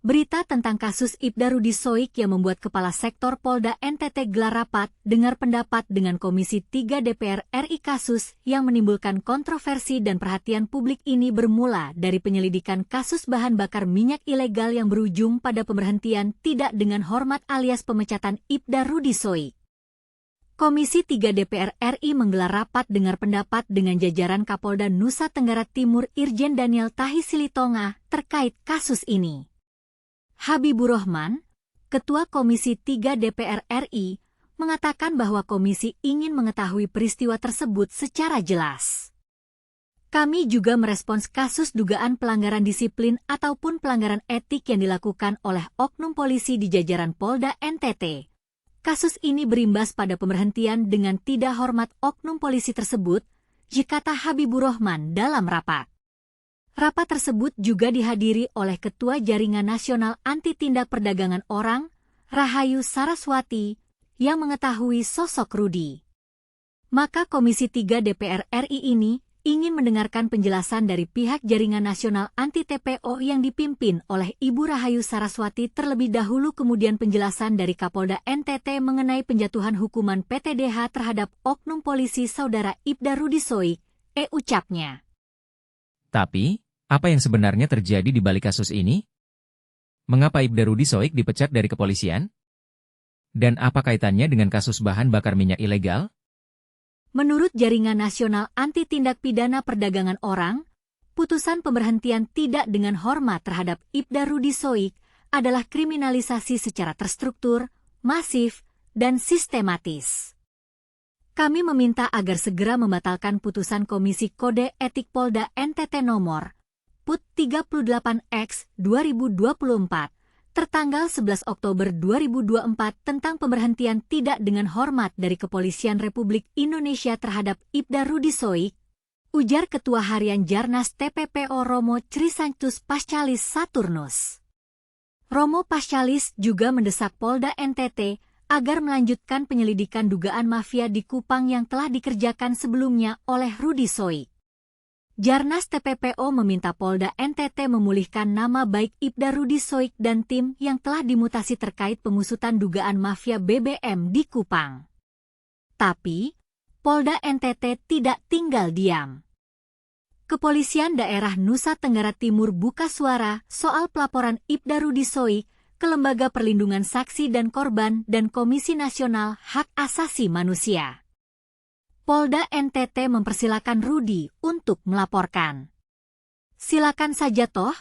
Berita tentang kasus Ibda Rudi Soik yang membuat Kepala Sektor Polda NTT gelar rapat dengar pendapat dengan Komisi 3 DPR RI. Kasus yang menimbulkan kontroversi dan perhatian publik ini bermula dari penyelidikan kasus bahan bakar minyak ilegal yang berujung pada pemberhentian tidak dengan hormat alias pemecatan Ibda Rudi Soik. Komisi 3 DPR RI menggelar rapat dengar pendapat dengan jajaran Kapolda Nusa Tenggara Timur Irjen Daniel Tahi Silitonga terkait kasus ini. Habibur Rahman, Ketua Komisi 3 DPR RI, mengatakan bahwa komisi ingin mengetahui peristiwa tersebut secara jelas. Kami juga merespons kasus dugaan pelanggaran disiplin ataupun pelanggaran etik yang dilakukan oleh oknum polisi di jajaran Polda NTT. Kasus ini berimbas pada pemberhentian dengan tidak hormat oknum polisi tersebut, kata Habibur Rahman dalam rapat. Rapat tersebut juga dihadiri oleh Ketua Jaringan Nasional Anti Tindak Perdagangan Orang, Rahayu Saraswati, yang mengetahui sosok Rudi. Maka Komisi 3 DPR RI ini ingin mendengarkan penjelasan dari pihak Jaringan Nasional Anti TPO yang dipimpin oleh Ibu Rahayu Saraswati terlebih dahulu, kemudian penjelasan dari Kapolda NTT mengenai penjatuhan hukuman PTDH terhadap oknum polisi Saudara Ibda Rudi Soik, ucapnya. Tapi, apa yang sebenarnya terjadi di balik kasus ini? Mengapa Ibda Rudi Soik dipecat dari kepolisian? Dan apa kaitannya dengan kasus bahan bakar minyak ilegal? Menurut Jaringan Nasional Anti Tindak Pidana Perdagangan Orang, putusan pemberhentian tidak dengan hormat terhadap Ibda Rudi Soik adalah kriminalisasi secara terstruktur, masif, dan sistematis. Kami meminta agar segera membatalkan putusan Komisi Kode Etik Polda NTT nomor PUT 38X 2024 tertanggal 11 Oktober 2024 tentang pemberhentian tidak dengan hormat dari Kepolisian Republik Indonesia terhadap Ibda Rudi Soik, ujar Ketua Harian Jarnas TPPO Romo Crisantus Pascalis Saturnus. Romo Pascalis juga mendesak Polda NTT agar melanjutkan penyelidikan dugaan mafia di Kupang yang telah dikerjakan sebelumnya oleh Rudi Soik. Jarnas TPPO meminta Polda NTT memulihkan nama baik Ibda Rudi Soik dan tim yang telah dimutasi terkait pengusutan dugaan mafia BBM di Kupang. Tapi, Polda NTT tidak tinggal diam. Kepolisian Daerah Nusa Tenggara Timur buka suara soal pelaporan Ibda Rudi Soik ke Lembaga Perlindungan Saksi dan Korban dan Komisi Nasional Hak Asasi Manusia. Polda NTT mempersilakan Rudi untuk melaporkan. Silakan saja toh,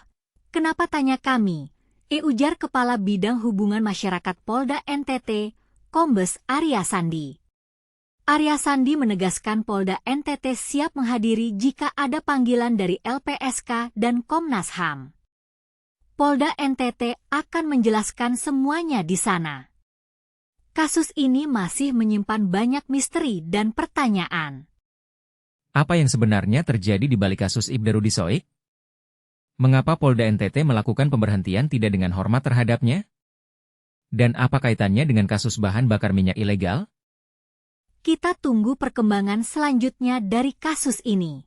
kenapa tanya kami? Ujar Kepala Bidang Hubungan Masyarakat Polda NTT, Kombes Arya Sandi. Arya Sandi menegaskan Polda NTT siap menghadiri jika ada panggilan dari LPSK dan Komnas HAM. Polda NTT akan menjelaskan semuanya di sana. Kasus ini masih menyimpan banyak misteri dan pertanyaan. Apa yang sebenarnya terjadi di balik kasus Ibda Rudi Soik? Mengapa Polda NTT melakukan pemberhentian tidak dengan hormat terhadapnya? Dan apa kaitannya dengan kasus bahan bakar minyak ilegal? Kita tunggu perkembangan selanjutnya dari kasus ini.